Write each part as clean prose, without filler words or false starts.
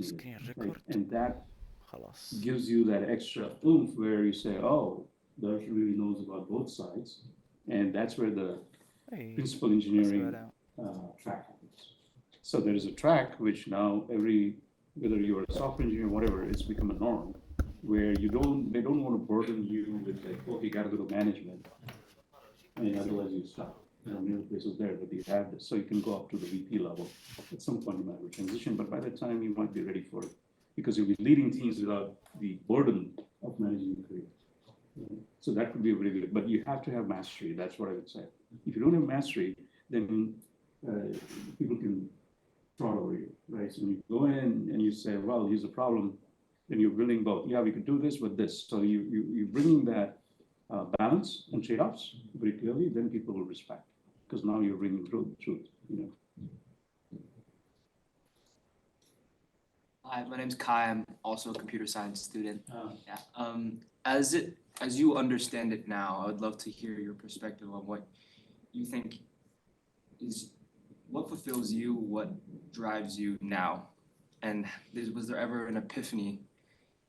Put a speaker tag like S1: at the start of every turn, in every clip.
S1: is needed,
S2: screen
S1: right?
S2: record.
S1: And that
S2: خلاص.
S1: gives you that extra oomph where you say, oh, Darsh really knows about both sides. And that's where the
S2: اي
S1: principal
S2: خلاص
S1: engineering
S2: بعدها.
S1: track happens. So there is a track which now whether you're a software engineer, whatever, it's become a norm where they don't want to burden you with like, okay, you got to go to management, and otherwise you stop. Many places there, but you have this, so you can go up to the VP level. At some point, you might have a transition, but by the time you might be ready for it, because you'll be leading teams without the burden of managing the career. So that could be a very good, but you have to have mastery. That's what I would say. If you don't have mastery, then people can fraud over you, right? So when you go in and you say, well, here's the problem, then you're building both. Yeah, we could do this with this. So you're bringing that balance and trade-offs very clearly, then people will respect because now you're bringing truth, you know.
S3: Hi, my name's Kai. I'm also a computer science student.
S1: Uh,
S3: Yeah. As you understand it now, I would love to hear your perspective on what you think is what fulfills you, what drives you now, and was there ever an epiphany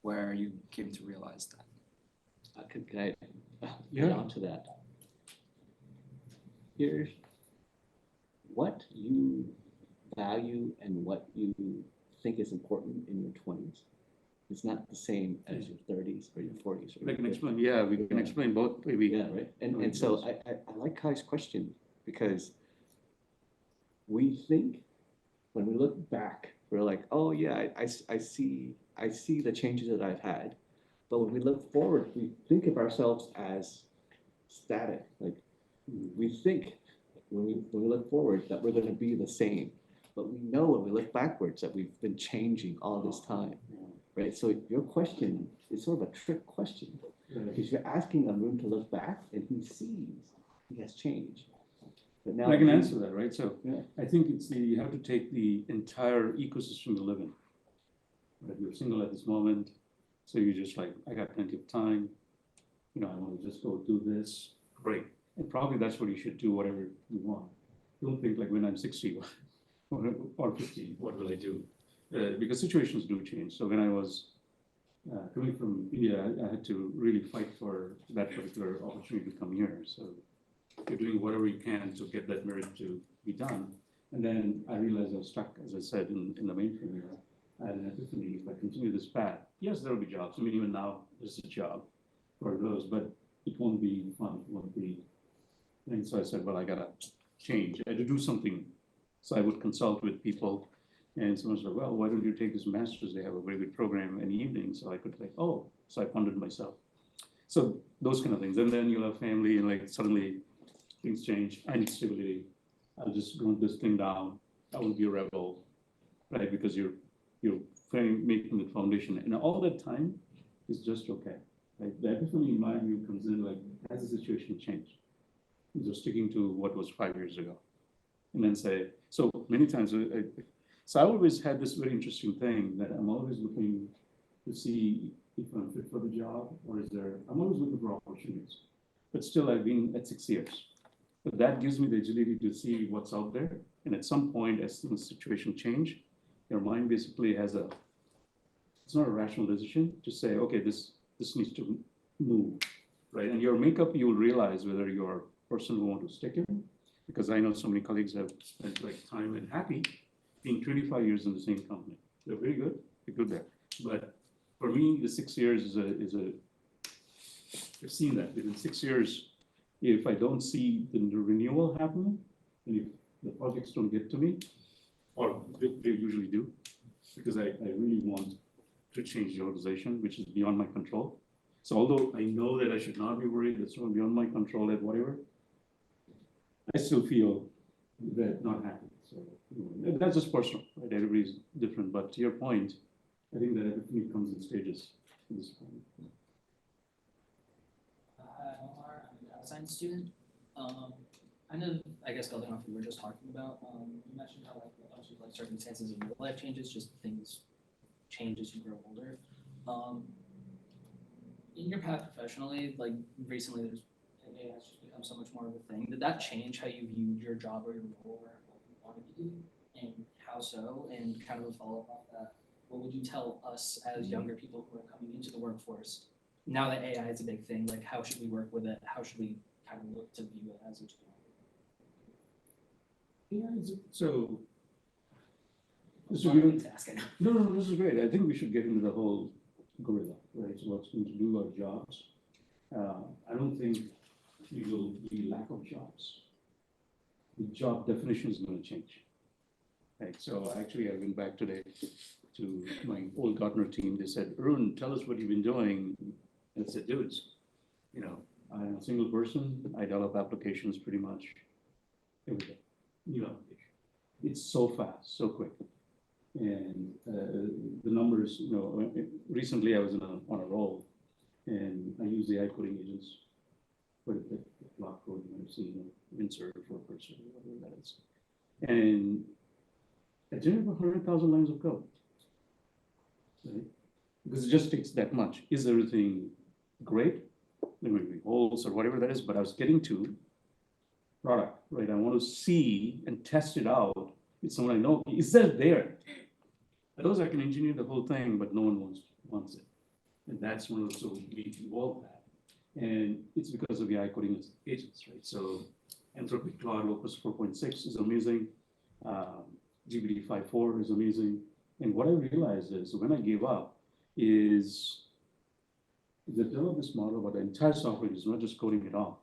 S3: where you came to realize that?
S4: Can I
S1: Yeah.
S4: add on to that? Here's what you value and what you think is important in your 20s. It's not the same as your 30s or your 40s.
S1: we can explain, yeah, we can explain both, maybe.
S4: Yeah, right. And so I like Kai's question because we think when we look back, we're like, oh yeah, I see the changes that I've had. But when we look forward, we think of ourselves as static. Like we think when we look forward that we're going to be the same. But we know when we look backwards that we've been changing all this time, right? So your question is sort of a trick question because you're asking Arun to look back and he sees he has changed. But now
S1: I can answer that, right? So
S4: Yeah.
S1: I think you have to take the entire ecosystem you live in. Right? You're single at this moment, so you're just like, I got plenty of time. I want to just go do this. Great. And probably that's what you should do, whatever you want. Don't think like when I'm 60 or 50, what will I do? Because situations do change. So when I was coming from India, I had to really fight for that particular opportunity to come here. So you're doing whatever you can to get that merit to be done. And then I realized I was stuck, as I said, in the mainframe era. I had an epiphany. If I continue this path, yes, there will be jobs. I mean, even now, there's a job for those, but it won't be fun. It won't be. And so I said, well, I got to change. I had to do something. So I would consult with people. And someone said, well, why don't you take this master's? They have a very good program in the evening. So I could like, oh, so I funded myself. So those kind of things. And then you'll have family and like suddenly things change. I need stability. I'll just grunt this thing down. I won't be a rebel, right? Because you're making the foundation. And all that time is just okay. Like the epiphany in my view comes in like, has the situation changed? You're sticking to what was 5 years ago. And then say, so many times, so I always had this very interesting thing that I'm always looking to see if I'm fit for the job or I'm always looking for opportunities. But still, I've been at 6 years. But that gives me the agility to see what's out there. And at some point, as the situation change, your mind basically it's not a rational decision to say, okay, this needs to move, right? And your makeup, you'll realize whether you're a person who want to stick in, because I know so many colleagues have spent like time and happy being 25 years in the same company. They're very good, they're good there. But for me, the 6 years I've seen that within 6 years, if I don't see the renewal happening, and if the projects don't get to me, or they usually do, because I really want to change the organization, which is beyond my control. So although I know that I should not be worried, it's not beyond my control at whatever, I still feel that not happy. So that's just personal, right? Everybody's different. But to your point, I think that everything comes in stages at this point.
S5: Omar, I'm a data science student. Kind of, I guess, building off what we were just talking about, you mentioned how obviously circumstances of your life changes, just things change as you grow older. In your path professionally, like recently, AI has just become so much more of a thing. Did that change how you viewed your job or your role or what you wanted to do, and how so? And kind of a follow up off that, what you tell us as younger people who are coming into the workforce, now that AI is a big thing, like how should we work with it? How should we kind of look to view it as a tool?
S1: So.
S5: That's
S1: So
S5: what
S1: we
S5: I'm
S1: don't-
S5: asking.
S1: No, this is great. I think we should get into the whole gorilla, right? So what's going to do our jobs? I don't think we will be lack of jobs. The job definition is going to change. Right, so actually I went back today to my old Gartner team. They said, Arun, tell us what you've been doing. And I said, dudes, I'm a single person. I develop applications pretty much every day. It's so fast, so quick. And the numbers, recently I was on a roll and I use AI coding agents quite a bit, block code, I've seen insert for a person, whatever that is. And I generate 100,000 lines of code, right? Because it just takes that much. Is everything great? There may be holes or whatever that is, but I was getting to product, right? I want to see and test it out with someone I know. Is that there? Otherwise, I can engineer the whole thing, but no one wants it. And that's one of the, so we evolved that. And it's because of AI coding agents, right? So Anthropic Claude Opus 4.6 is amazing. GPT 5.4 is amazing. And what I realized is when I gave up is the develop this model, but the entire software is not just coding it off.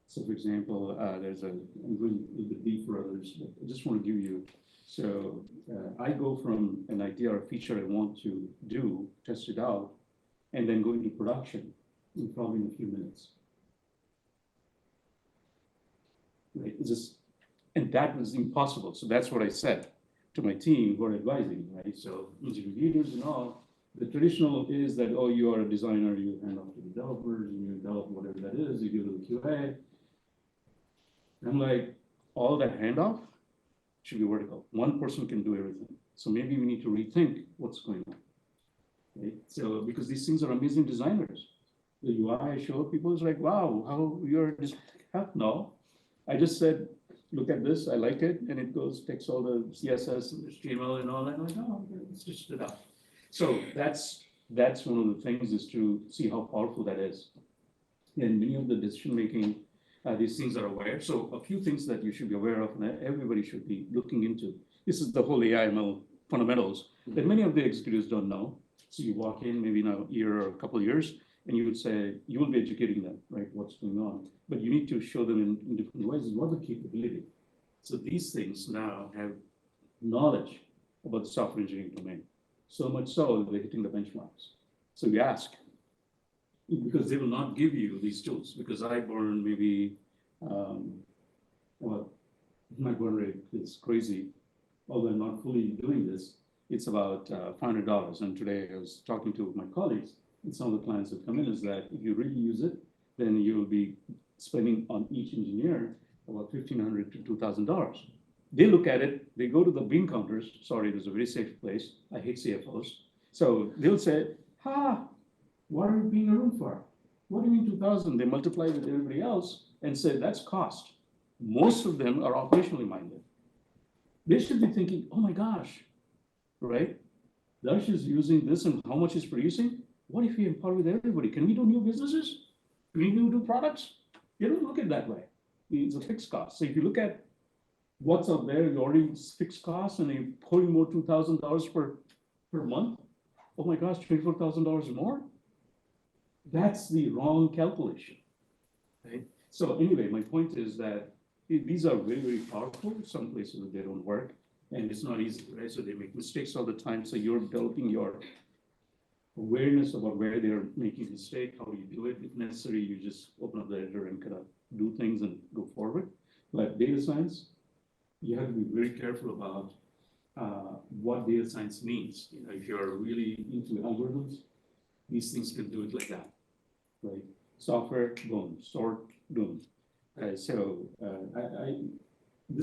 S1: So for example, I'm going a little bit deep for others, but I just want to give you, so I go from an idea or a feature I want to do, test it out, and then go into production in probably in a few minutes. Right, and that was impossible. So that's what I said to my team who are advising, right? So engineering leaders and all, the traditional is that, oh, you are a designer, you hand off to developers, and you develop whatever that is, you do the QA. I'm like, all that handoff should be vertical. One person can do everything. So maybe we need to rethink what's going on, right? So, because these things are amazing designers. The UI I show people is like, wow, how you're just, no. I just said, look at this, I like it, and it goes, takes all the CSS and HTML and all that. I'm like, oh, it's just it up. So that's one of the things is to see how powerful that is. And many of the decision making, these things are aware. So a few things that you should be aware of and everybody should be looking into. This is the whole AI ML fundamentals that many of the executives don't know. So you walk in maybe in a year or a couple of years, and you would say, you will be educating them, right? What's going on. But you need to show them in different ways what the capability. So these things now have knowledge about the software engineering domain. So much so they're hitting the benchmarks. So we ask, because they will not give you these tools, because I burn maybe, well, my burn rate is crazy, although I'm not fully doing this. It's about $500. And today I was talking to my colleagues, and some of the clients that come in is that if you really use it, then you will be spending on each engineer about $1,500 to $2,000. They look at it, they go to the bean counters. Sorry, there's a very safe place. I hate CFOs. So they'll say, what are you being a room for? What do you mean 2,000? They multiply with everybody else and say that's cost. Most of them are operationally minded. They should be thinking, oh my gosh, right? Darsh is using this and how much is producing? What if we empower with everybody? Can we do new businesses? Can we do products? You don't look at it that way. It's a fixed cost. So if you look at what's out there, you already fixed costs and you're pouring more $2,000 per month. Oh my gosh, $24,000 more? That's the wrong calculation, right? So anyway, my point is that these are very, very powerful. Some places they don't work and it's not easy, right? So they make mistakes all the time. So you're developing your awareness about where they're making a mistake, how you do it. If necessary, you just open up the editor and kind of do things and go forward. But data science, you have to be very careful about what data science means. If you're really into algorithms, these things can do it like that, right? Software, boom, sort, boom. This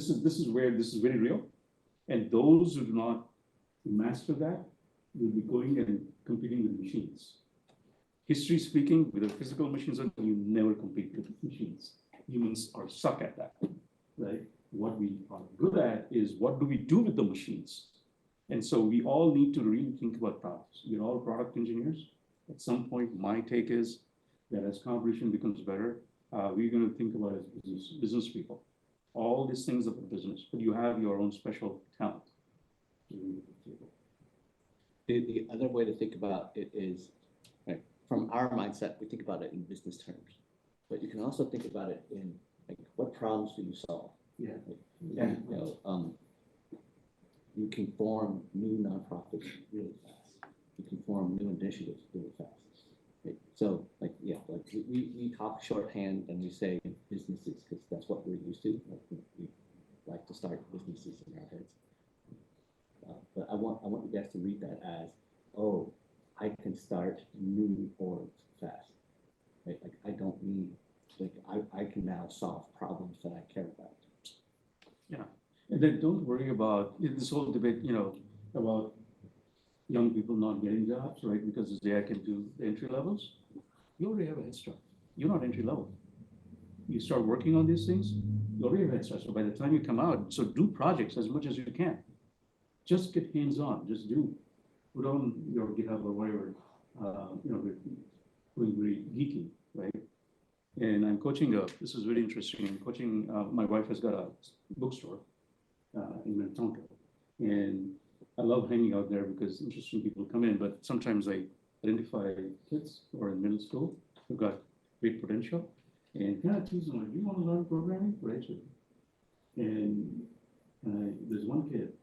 S1: is where this is very real. And those who do not master that will be going and competing with machines. History speaking, with the physical machines, you never compete with machines. Humans are suck at that, right? What we are good at is what do we do with the machines? And so we all need to really think about products. We're all product engineers. At some point, my take is that as competition becomes better, we're going to think about it as business people. All these things are for business, but you have your own special talent.
S4: The other way to think about it is, right, from our mindset, we think about it in business terms. But you can also think about it in, like, what problems do you solve?
S1: Yeah.
S4: Yeah. You can form new nonprofits really fast. You can form new initiatives really fast. Right? So, like, yeah, like we talk shorthand and we say businesses because that's what we're used to. Like, we like to start businesses in our heads. But I want you guys to read that as, oh, I can start new orgs fast. Right? Like, I don't need, like, I can now solve problems that I care about.
S1: Yeah, and then don't worry about this whole debate, about young people not getting jobs, right? Because they can do the entry levels. You already have a head start. You're not entry level. You start working on these things, you already have a head start. So by the time you come out, so do projects as much as you can. Just get hands-on. Just put on your GitHub or whatever. We're doing very geeky, right? And I'm coaching this is very interesting. I'm coaching, my wife has got a bookstore in Minnetonka. And I love hanging out there because interesting people come in, but sometimes I identify kids who are in middle school who've got great potential and kind of tease them, like, do you want to learn programming? Right? And there's one kid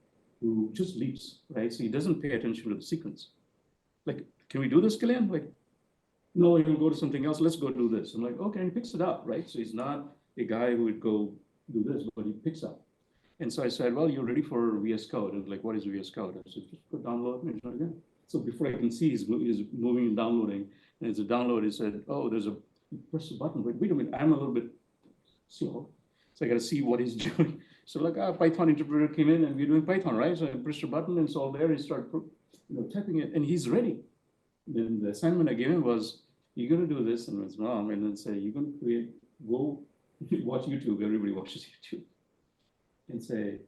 S1: who just leaps, right? So he doesn't pay attention to the sequence. Like, can we do this, Kilian? Like, no, you'll go to something else. Let's go do this. I'm like, okay, and he picks it up, right? So he's not a guy who would go do this, but he picks up. And so I said, well, you're ready for VS Code. And like, what is VS Code? I said, just go download and try again. So before I can see, he's moving and downloading. And as a download, he said, oh, press the button. Wait a minute, I'm a little bit slow. So I got to see what he's doing. So like, Python interpreter came in and we're doing Python, right? So I pressed a button and it's all there. He started typing it and he's ready. Then the assignment I gave him was, you're going to do this and it's wrong. And then say, you're going to go watch YouTube. Everybody watches YouTube. And say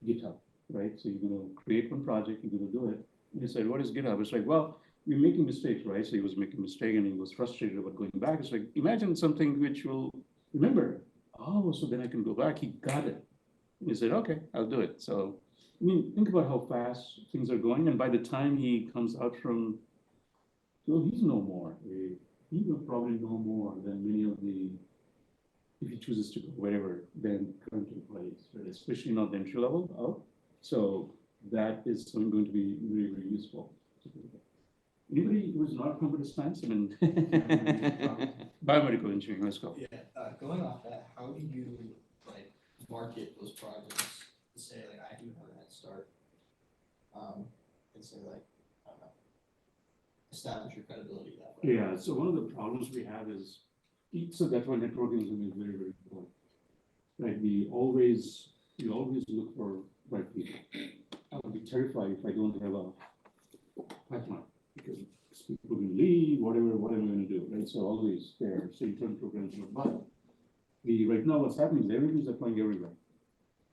S1: GitHub, right? So you're going to create one project, you're going to do it. And he said, what is GitHub? It's like, well, we're making mistakes, right? So he was making a mistake and he was frustrated about going back. It's like, imagine something which will remember. Oh, so then I can go back. He got it. And he said, okay, I'll do it. So, I mean, think about how fast things are going. And by the time he comes out from, he's no more. He will probably know more than many of the, if he chooses to go wherever, than current employees, right? Especially not the entry level out. So that is something going to be really, really useful. Anybody who is not computer science and biomedical engineering, let's go.
S2: Yeah, going off that, how do you like market those projects to say like I do have a head start? And say like, I don't know, establish your credibility that way.
S1: Yeah, so one of the problems we have is, so that's why networking is very, very important. Right, we always look for right people. I would be terrified if I don't have a pipeline because people will leave, whatever I'm going to do, right? So always there, so you turn programs on. But right now what's happening is everybody's applying everywhere.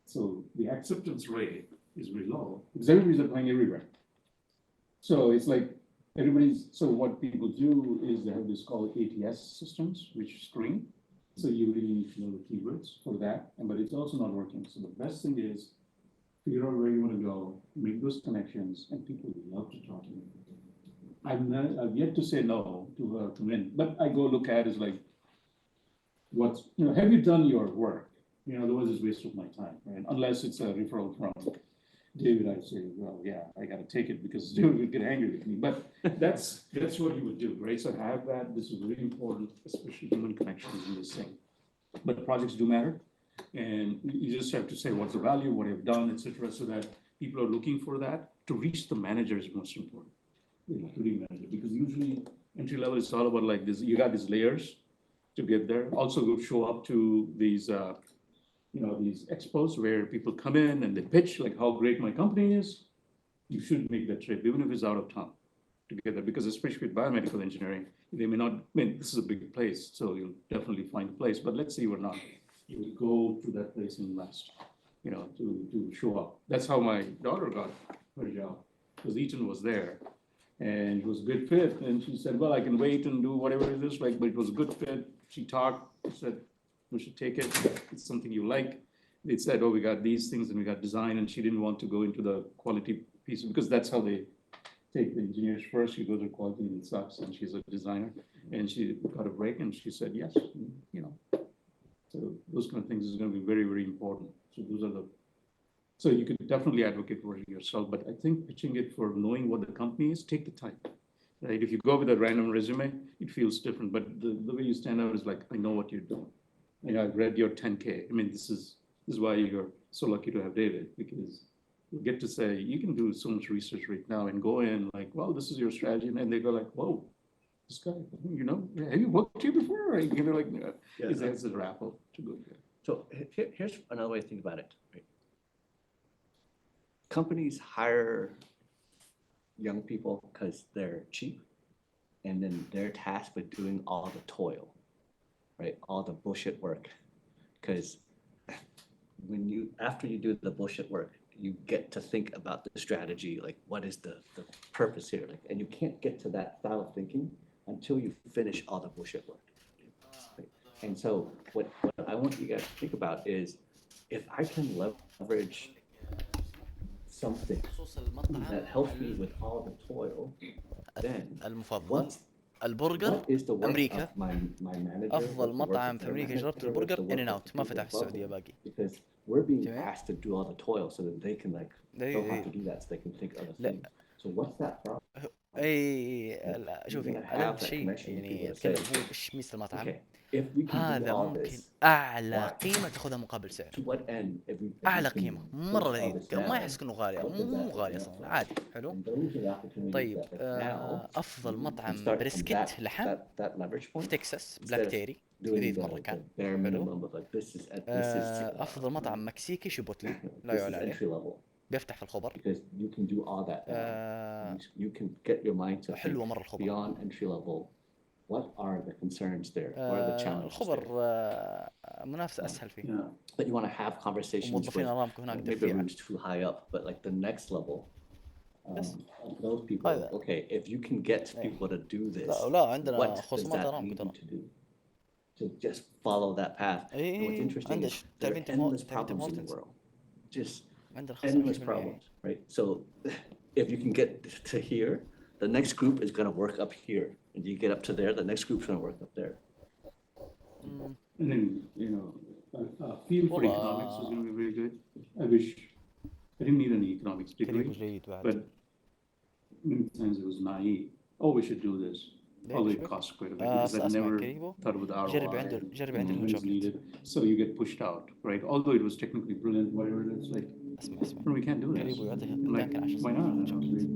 S1: So the acceptance rate is very low because everybody's applying everywhere. So it's like so what people do is they have this called ATS systems, which screen. So you really need to know the keywords for that, but it's also not working. So the best thing is figure out where you want to go, make those connections, and people love to talk to you. I've yet to say no to come in, but I go look at is like, have you done your work? Otherwise it's a waste of my time, right? Unless it's a referral from David, I say, well, yeah, I got to take it because David would get angry with me. But that's what you would do, right? So have that. This is really important, especially human connections in this thing. But projects do matter, and you just have to say what's the value, what you've done, etc., so that people are looking for that. To reach the manager is most important, including manager, because usually entry level is all about like this. You got these layers to get there. Also, show up to these. These expos where people come in and they pitch like how great my company is. You should make that trip, even if it's out of town, to get there. Because especially with biomedical engineering, they may not, this is a big place, so you'll definitely find a place. But let's say you are not. You will go to that place and invest, to show up. That's how my daughter got her job, because Eaton was there. And it was a good fit, and she said, well, I can wait and do whatever it is, like, but it was a good fit. She talked, said, we should take it, it's something you like. They said, oh, we got these things and we got design, and she didn't want to go into the quality piece, because that's how they take the engineers first, you go to quality and it sucks, and she's a designer. And she got a break and she said, yes, you know. So those kind of things is gonna be very, very important. So those are the, so you could definitely advocate for it yourself, but I think pitching it for knowing what the company is, take the time. Right, if you go with a random resume, it feels different, but the way you stand out is like, I know what you're doing. And I've read your 10K. I mean, this is why you're so lucky to have David, because you get to say, you can do so much research right now and go in like, well, this is your strategy. And then they go like, whoa, this guy, you know, have you worked here before? Right? You know, like, it's a rappel to go there.
S4: So here's another way to think about it. Right? Companies hire young people because they're cheap, and then they're tasked with doing all the toil, right? All the bullshit work. Because after you do the bullshit work, you get to think about the strategy, like what is the purpose here? Like, and you can't get to that style of thinking until you finish all the bullshit work. Right? And so what I want you guys to think about is, if I can leverage something that helps me with all the toil, then
S6: المفضل البرجر
S4: what is the work
S6: أمريكا.
S4: of my manager?
S6: أفضل
S4: what's the work
S6: مطعم
S4: of
S6: في
S4: their
S6: أمريكا
S4: manager,
S6: جربت
S4: what's
S6: البرجر
S4: the work
S6: إن أند
S4: of
S6: أوت
S4: the
S6: ما
S4: people
S6: فتح في
S4: above
S6: السعودية
S4: them?
S6: باقي.
S4: Because we're being
S6: تمام.
S4: asked to do all the toil so that they can like don't have to do that, so they can think other
S6: لا.
S4: things. So what's that problem?
S6: لا
S4: You're
S6: شوفي
S4: gonna have
S6: ألذ
S4: that
S6: شيء
S4: connection with
S6: يعني
S4: people that
S6: أتكلم
S4: say,
S6: هو إيش ميزة المطعم.
S4: okay, if we can do
S6: هذا
S4: all
S6: ممكن
S4: this,
S6: أعلى
S4: why?
S6: قيمة تاخذها مقابل سعر.
S4: To what end? If we
S6: أعلى
S4: can
S6: قيمة
S4: push
S6: مرة
S4: all
S6: لذيذ
S4: this
S6: ما
S4: down,
S6: يحس إنه غالي
S4: what does
S6: مو
S4: that
S6: غالي
S4: open up
S6: أصلا
S4: for?
S6: عادي حلو.
S4: And those are the opportunities
S6: طيب
S4: that like now
S6: أفضل
S4: you can
S6: مطعم
S4: start from
S6: بريسكت
S4: that
S6: لحم
S4: leverage
S6: في
S4: point
S6: تكساس
S4: instead
S6: بلاك
S4: of
S6: تيري
S4: doing
S6: لذيذ مرة
S4: the
S6: كان
S4: bare
S6: حلو.
S4: minimum of like this is
S6: أفضل مطعم مكسيكي شيبوتلي لا
S4: this is
S6: يعلى عليه
S4: entry level
S6: بيفتح في الخبر.
S4: because you can do all that now. You can get your mind to think
S6: حلوة مرة الخبر.
S4: beyond entry level. What are the concerns there? What are the challenges
S6: الخبر
S4: there?
S6: منافسة أسهل فيه.
S1: Yeah.
S4: But you want to have conversations
S6: وموظفين
S4: with
S6: أرامكو هناك
S4: maybe the
S6: دفيعة.
S4: room's too high up, but like the next level
S6: بس.
S4: of those people.
S6: هذا.
S4: Okay, if you can get
S6: إيه.
S4: people to do this,
S6: لا عندنا
S4: what does
S6: خصومات
S4: that
S6: أرامكو
S4: lead
S6: ترى.
S4: you to do? To just follow that path. And what's interesting
S6: عندك
S4: is there are
S6: تعرفين
S4: endless
S6: تعرفين
S4: problems in the
S6: هورتنز
S4: world. Just
S6: عندنا
S4: endless
S6: 25%.
S4: problems, right? So if you can get to here, the next group is going to work up here. And you get up to there, the next group's going to work up there.
S1: And then, you know, a field for
S6: والله.
S1: economics is gonna be very good. I wish, I didn't need any economics
S6: كريم
S1: degree,
S6: جيد بعد.
S1: but many times it was naive. Oh, we should do this. Although it
S6: شوف.
S1: costs quite a bit, because I
S6: أسمع
S1: never
S6: كريبو.
S1: thought about the ROI.
S6: جربي عند
S1: and when it's
S6: الهوت
S1: needed. So you get pushed out, right? Although it was technically brilliant, whatever, it's like,
S6: اسمع
S1: no, we can't do this.
S6: كريبو يعطيها
S1: Like,
S6: يمكن 10
S1: why
S6: سنوات
S1: not?
S6: شوكليت.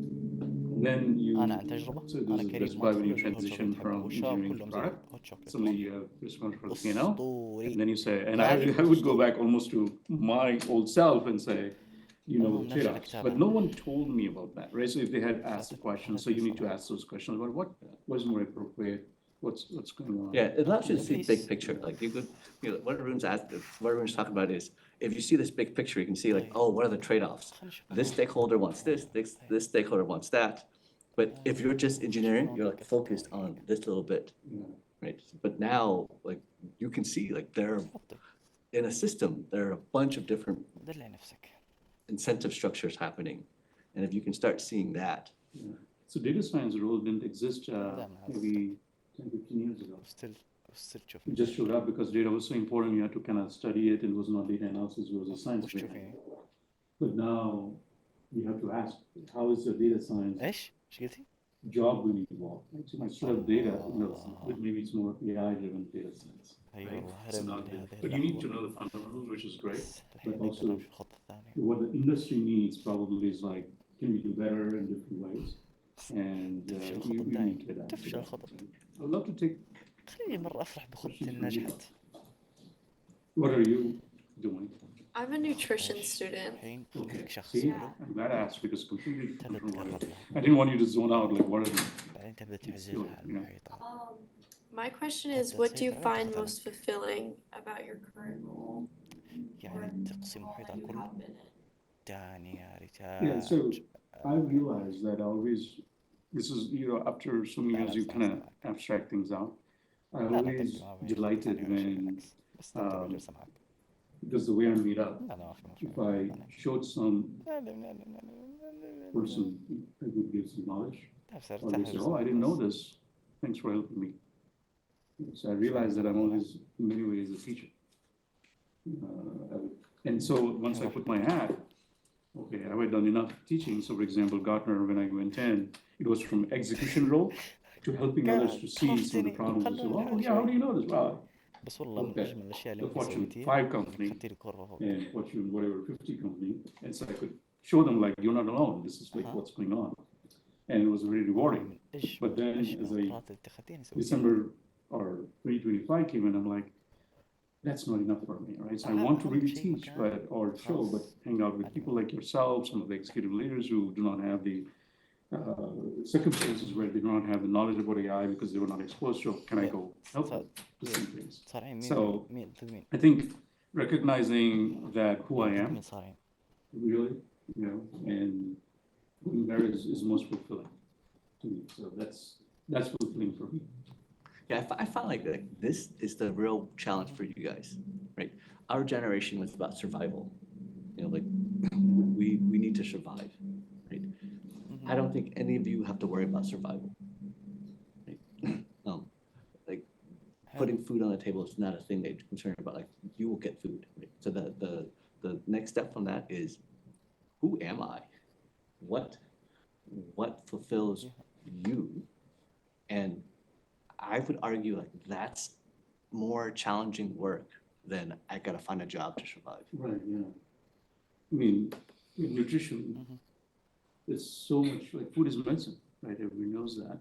S1: Then you,
S6: أنا عن تجربة
S1: so
S6: أنا
S1: this is
S6: كريم
S1: best
S6: ما
S1: buy when you
S6: أدخل الهوت
S1: transition
S6: شوكليت
S1: from
S6: حبه وشاب
S1: engineering to
S6: كلهم زي
S1: product.
S6: هوت شوكليت.
S1: Suddenly you have responsible for the P&L.
S6: أسطوري.
S1: And then you say, and
S6: Value
S1: I would go
S6: store.
S1: back almost to my old self and say, you know,
S6: Oh,
S1: trade-offs,
S6: نرجع
S1: but
S6: لكتابة.
S1: no one told me about that, right? So if they had asked the question, so you need to ask those questions about what is more appropriate, what's going on.
S4: Yeah, it allows you to see
S6: Please.
S4: big picture. Like you could, you know, what Arun's talking about is, if you see this big picture, you can see like, oh, what are the trade-offs?
S6: خلينا نشوف.
S4: This stakeholder wants this stakeholder wants that. But if you're just engineering, you're like focused on this little bit,
S1: Yeah.
S4: right? But now, like, you can see like
S6: تفضل.
S4: in a system, there are a bunch of different
S6: دلع نفسك.
S4: incentive structures happening. And if you can start seeing that,
S1: Yeah. So data science role didn't exist maybe 10, 15 years ago.
S6: still تشوف.
S1: It just showed up because data was so important, you had to kind of study it, it was not data analysis, it was a science.
S6: وش
S1: grade.
S6: تشوفين؟
S1: But now you have to ask, how is the data science
S6: إيش قلتي؟
S1: job really evolved? Right? So instead of data, but maybe it's more AI-driven data science.
S6: أي
S1: Right?
S6: والله
S1: It's
S6: هرم
S1: not
S6: لي
S1: good.
S6: هذه
S1: But you need to
S6: اللحظة.
S1: know the fundamentals, which is great.
S6: بس الحين
S1: But
S6: نقدر
S1: also,
S6: نمشي الخطة الثانية.
S1: what the industry needs probably is like, can we do better in different ways? And
S6: تفشل
S1: you
S6: الخطة
S1: need
S6: الثانية.
S1: to adapt to
S6: تفشل
S1: that.
S6: الخطة.
S1: I'd love to take,
S6: خليني مرة أفرح بخطتي اللي نجحت.
S1: what are you doing?
S7: I'm a nutrition student.
S6: الحين
S1: Okay,
S6: عندك شخص
S1: see,
S6: حلو
S1: I'm glad I asked because completely
S6: تبدأ
S1: different
S6: تقرب
S1: world.
S6: له.
S1: I didn't want you to zone out, like, what are the,
S6: بعدين تبدأ تعزلها على المحيط.
S7: My question is, what do you find most fulfilling about your current role?
S6: يعني تقسيم
S7: Role
S6: محيط
S7: that
S6: على
S7: you
S6: الكل.
S7: have been in?
S6: يعني يا
S1: yeah, so,
S6: ريتاج
S1: I realized that always, this is, after so many years, you kind of abstract things out. I
S6: لا لا
S1: always
S6: ترجمة ما
S1: delighted
S6: يعني ولا شيء
S1: when,
S6: بالعكس بستمتع
S1: um,
S6: بالجلسة معك
S1: because the way I meet up,
S6: لا لا ما في
S1: if
S6: مشكلة
S1: I showed some
S6: لا لا لا لا لا
S1: person that would give some knowledge,
S6: لا بس
S1: or they
S6: ارتاح
S1: say, oh, I didn't know this, thanks for helping me. So I realized that I'm always, in many ways, a teacher. And so once I put my hat, okay, I had done enough teaching. So for example, Gartner, when I went in, it was from execution role to helping others to see some of the problems. And say, oh, yeah, how do you know this? Well,
S6: بس والله من
S1: looked at
S6: أجمل الأشياء اللي
S1: the
S6: ممكن
S1: Fortune
S6: سويتيها
S1: 5
S6: إنك
S1: company
S6: خدتي لي كورة فوق
S1: and Fortune whatever 50 company, and so I could show them like, you're not alone. This is like what's going on. And it was very rewarding.
S6: من أجمل
S1: But then
S6: أجمل
S1: as I
S6: القرارات اللي اتخذتيها سويتيها
S1: December or 2025 came in, I'm like, that's not enough for me, right? So I want to really teach, but or show, but hang out with people like yourself, some of the executive leaders who do not have the circumstances where they do not have the knowledge about AI because they were not exposed. So can I go help them to see things?
S6: صارعين
S1: So
S6: مين تدمين
S1: I think recognizing that who I am,
S6: تدمين صارعين
S1: really, and doing that is most fulfilling to me. So that's fulfilling for me.
S4: Yeah, I find like this is the real challenge for you guys, right? Our generation was about survival. Like we need to survive, right? I don't think any of you have to worry about survival. Right? Like putting food on the table is not a thing that you're concerned about. Like you will get food. Right? So the next step from that is, who am I? What fulfills you? And I would argue like that's more challenging work than I gotta find a job to survive.
S1: Right, yeah. I mean, in nutrition, there's so much, like food is medicine, right? Everybody knows that.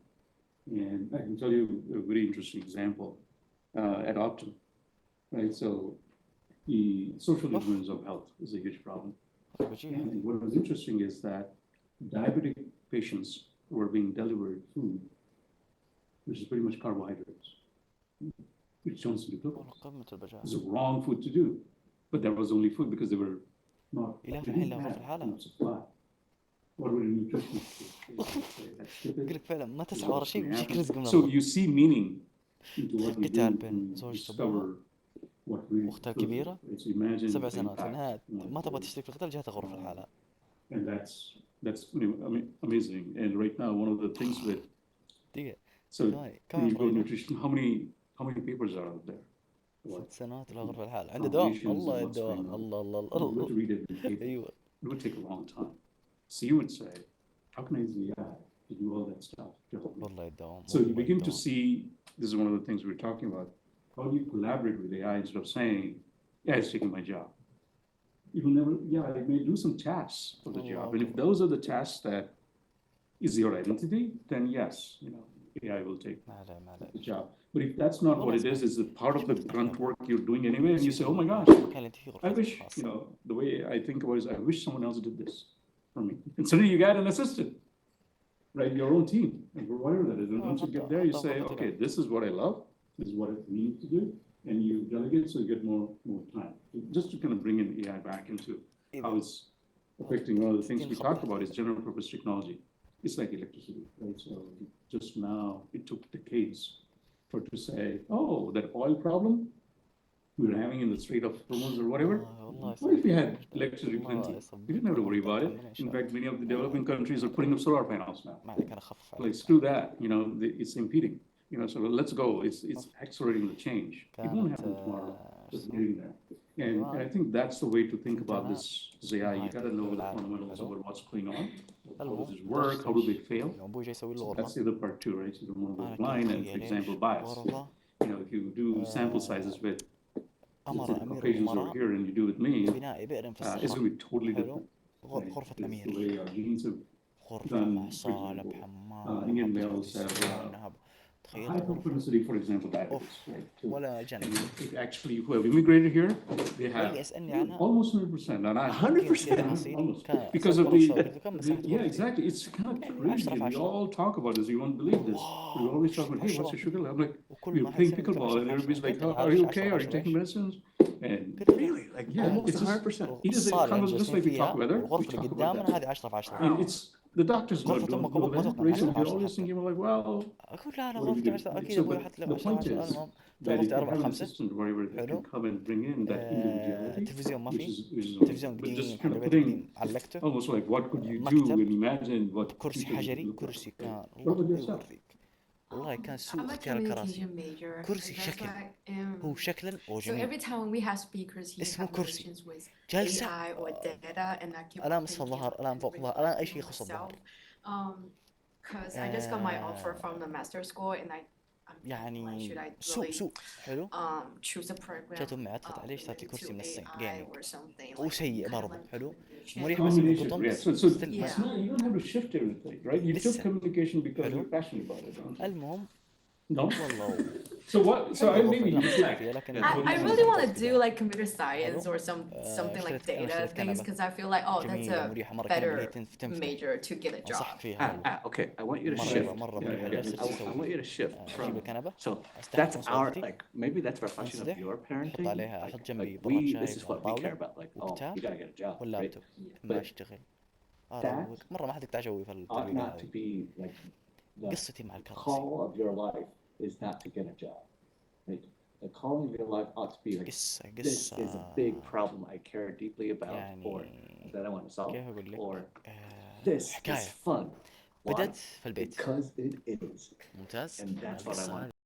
S1: And I can tell you a very interesting example at Optum, right? So the social influence of health is a huge problem. And what was interesting is that diabetic patients who are being delivered food, which is pretty much carbohydrates, which turns into glucose. It's the wrong food to do, but there was only food because they were not
S6: إله في
S1: they
S6: الحين
S1: didn't
S6: لا
S1: have
S6: في الحالة.
S1: enough supply. What would a nutritionist do?
S6: يقول لك فعلا ما تسعى ورا شيء بيجيك رزق من
S1: So
S6: الله.
S1: you see meaning into what you
S6: قتال
S1: do
S6: بين
S1: to
S6: زوجة
S1: discover what really
S6: أختها
S1: fulfills
S6: الكبيرة
S1: you. So imagine
S6: 7
S1: the
S6: سنوات في
S1: impact
S6: النهاية
S1: you want
S6: ما
S1: to
S6: تبغى
S1: do.
S6: تشترك في القتال جهتها غرفة الحالة.
S1: And that's amazing. And right now, one of the things with
S6: دقيقة
S1: so when you go nutrition, how many papers are out there?
S6: 6 سنوات لها غرفة الحالة عنده دوام الله الدوام الله الله
S1: You have
S6: الله
S1: to read every paper.
S6: أيوه
S1: It would take a long time. So you would say, how can I use the AI to do all that stuff?
S6: والله الدوام
S1: So you begin to see, this is one of the things we were talking about, how do you collaborate with AI instead of saying, yeah, it's taking my job. You will never, yeah, it may do some tasks for the job. And if those are the tasks that is your identity, then yes, AI will take the job. But if that's not what it is a part of the grunt work you're doing anyway, and you say, oh my gosh, I wish, the way I think about it is, I wish someone else did this for me. And suddenly you get an assistant, right? Your own team, and whatever that is. And once you get there, you say, okay, this is what I love, this is what we need to do, and you delegate so you get more time. Just to kind of bring in AI back into how it's affecting one of the things we talked about is general purpose technology. It's like electricity, right? So just now, it took decades for to say, oh, that oil problem we were having in the Strait of Hormuz or whatever. What if we had electricity plenty? We didn't have to worry about it. In fact, many of the developing countries are putting up solar panels now. Let's do that. It's impeding. So let's go. It's accelerating the change. It won't happen tomorrow. Just getting there. And I think that's the way to think about this AI. You got to know the fundamentals of what's going on. How does it work? How do they fail? So that's the other part too, right? So you don't want to go blind and, for example, bias. If you do sample sizes with Caucasians over here and you do with me, it's going to be totally different.
S6: غرفة
S1: The
S6: أمير
S1: way our genes have
S6: غرفة مع صالة بحمام
S1: Indian males have high propensity, for example, diabetes, right?
S6: ولا جنب
S1: Actually, who have immigrated here, they have
S6: يسألني عنها
S1: almost 100%, and I
S4: 100%.
S1: almost
S6: كان
S1: because of
S6: كم
S1: the
S6: مساحة
S1: yeah,
S6: غرفتي؟
S1: exactly. It's kind of crazy. And we all talk about this. You won't believe this. We always talk about, hey, what's your sugar level? I'm like,
S6: وكل
S1: we're
S6: ما
S1: playing
S6: حد
S1: pickleball, and everybody's like, oh, are you okay? Are you taking medicines? And
S4: Really? Like
S1: yeah,
S4: almost
S1: it's just,
S4: 100%.
S1: it is a
S6: الصالة اللي
S1: conversation just
S6: جالسين
S1: like we talk
S6: فيها
S1: weather. We
S6: الغرفة
S1: talk
S6: اللي
S1: about
S6: قدامنا
S1: that.
S6: هذه 10 في 10
S1: And it's the doctor's not
S6: غرفة
S1: going
S6: أمك
S1: to
S6: وأبوك ما
S1: that.
S6: توقع
S1: Rachel,
S6: معلومة
S1: you're
S6: 10
S1: always
S6: حتى.
S1: thinking like, well,
S6: أقول لا أنا
S1: what are we
S6: غرفتي
S1: gonna
S6: 10
S1: do?
S6: أكيد
S1: So,
S6: أبوي
S1: but
S6: حط لي
S1: the
S6: 10
S1: point
S6: 10
S1: is
S6: المهم
S1: that if
S6: غرفتي
S1: you
S6: 4
S1: have an
S6: 5
S1: assistant or whatever that
S6: حلو.
S1: can come and bring in that individuality,
S6: تلفزيون ما
S1: which
S6: في
S1: is
S6: تلفزيون
S1: but
S6: قديم
S1: just
S6: حق
S1: kind of
S6: البيت
S1: putting
S6: قديم علقته.
S1: almost like what could you do
S6: مكتب
S1: and imagine what
S6: كرسي
S1: future would
S6: حجري
S1: look like.
S6: كرسي
S1: Right?
S6: كان
S1: What about
S6: الله
S1: yourself?
S6: يوريك والله كان سوء
S8: I'm a
S6: اختيار الكراسي
S8: communication major.
S6: كرسي
S8: and that's
S6: شكل
S8: why,
S6: هو شكلا
S8: so
S6: وجميل
S8: every time when we have speakers here
S6: اسمه
S8: have
S6: كرسي
S8: relations with
S6: جلسة
S8: AI or data and I keep
S6: ألام
S8: on
S6: أسفل
S8: thinking
S6: الظهر ألام
S8: and
S6: فوق الظهر ألام أي شيء
S8: reflecting
S6: يخص الظهر
S8: myself. Cause I just got my offer from the master school and I'm thinking, like, should
S6: يعني
S8: I
S6: سوء
S8: really
S6: سوء حلو.
S8: choose a program
S6: جات أمي عطت عليه اشترت لي
S8: related
S6: كرسي
S8: to
S6: من الصين
S8: AI
S6: جيمنج
S8: or something like
S6: وسيء
S8: kind of
S6: برضه
S8: like
S6: حلو
S8: communication.
S6: مريح بس إنه
S1: Combination,
S6: قطن
S1: yeah.
S6: بس
S1: So
S6: ستيل
S8: Yeah.
S1: it's not, you don't have to shift everything, right? You shift
S6: لسه
S1: communication because
S6: حلو.
S1: you're passionate about it, don't you?
S6: المهم
S1: No?
S6: والله
S1: So what, so I
S6: حلوة
S1: maybe
S6: غرفة لا
S1: you
S6: مشكلة
S1: reflect.
S6: فيها لكن
S1: Yeah,
S8: I
S1: what do you
S8: really
S1: think?
S8: want to do like computer science
S6: حلو.
S8: or something like
S6: اشتريت أنا
S8: data
S6: اشتريت
S8: things
S6: كنبة
S8: because I feel like oh that's
S6: جميلة
S8: a
S6: مريحة مرة كنبة اللي هي
S8: better
S6: تنفتح
S8: major to get a job.
S6: أنصحك فيها
S4: Okay, I want you to
S6: مرة
S4: shift.
S6: مرة
S1: Yeah,
S6: مريحة
S1: yeah,
S6: جالسة
S1: yeah.
S4: I
S6: تسوي
S4: want you to shift
S6: أجيب
S4: from,
S6: الكنبة
S4: so
S6: أستحمل
S4: that's
S6: نص
S4: our,
S6: غرفتي
S4: like, maybe that's a reflection of
S6: انسدح
S4: your
S6: أحط
S4: parenting.
S6: عليها
S4: Like,
S6: أحط جنبي
S4: like
S6: براد
S4: this
S6: شاي
S4: is what we care
S6: وطاولة
S4: about, like, oh,
S6: وكتاب
S4: you gotta get a job, right?
S6: واللابتوب ما
S4: But
S6: أشتغل
S4: that
S6: أروق مرة ما حد يقطع جوي في
S4: ought
S6: الترويقة
S4: not to
S6: هذه
S4: be like, the
S6: قصتي مع الكراسي
S4: call of your life is not to get a job. Like, the call of your life ought to be like,
S6: قصة
S4: this is a big problem I care deeply about, or
S6: يعني
S4: that I want to solve,
S6: كيف أقول لك
S4: or this is
S6: حكاية
S4: fun. Why?
S6: بدأت في البيت
S4: Because it is.
S6: ممتاز
S4: And that's what I
S6: القصة
S4: want.
S6: هذه